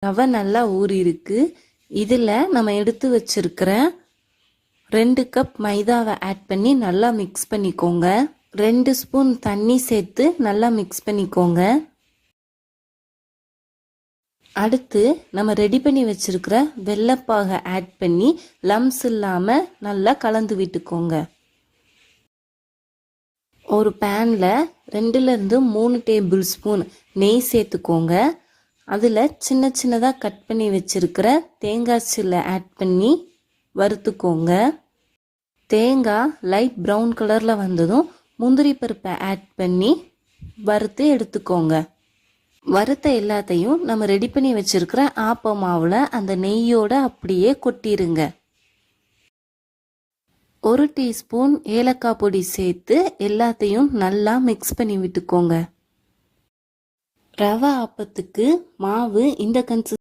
ரவை நல்லா ஊறி இருக்கு. இதில் நம்ம எடுத்து வச்சிருக்கிற 2 கப் மைதாவை ஆட் பண்ணி நல்லா மிக்ஸ் பண்ணிக்கோங்க. 2 ஸ்பூன் தண்ணி சேர்த்து நல்லா மிக்ஸ் பண்ணிக்கோங்க. அடுத்து நம்ம ரெடி பண்ணி வச்சிருக்கிற வெள்ளைப்பாகை ஆட் பண்ணி லம்ஸ் இல்லாமல் நல்லா கலந்து விட்டுக்கோங்க. ஒரு பேனில் 2லேருந்து 3 டேபிள் ஸ்பூன் நெய் சேர்த்துக்கோங்க. அதில் சின்ன சின்னதாக கட் பண்ணி வச்சிருக்கிற தேங்காய் சில்லை ஆட் பண்ணி வறுத்துக்கோங்க. தேங்காய் லைட் ப்ரௌன் கலரில் வந்ததும் முந்திரி பருப்பை ஆட் பண்ணி வறுத்து எடுத்துக்கோங்க. வறுத்த எல்லாத்தையும் நம்ம ரெடி பண்ணி வச்சிருக்கிற ஆப்ப மாவில் அந்த நெய்யோடு அப்படியே கொட்டிருங்க. 1 டீஸ்பூன் ஏலக்காய் பொடி சேர்த்து எல்லாத்தையும் நல்லா மிக்ஸ் பண்ணி விட்டுக்கோங்க. ரவை ஆப்பத்துக்கு மாவு இந்த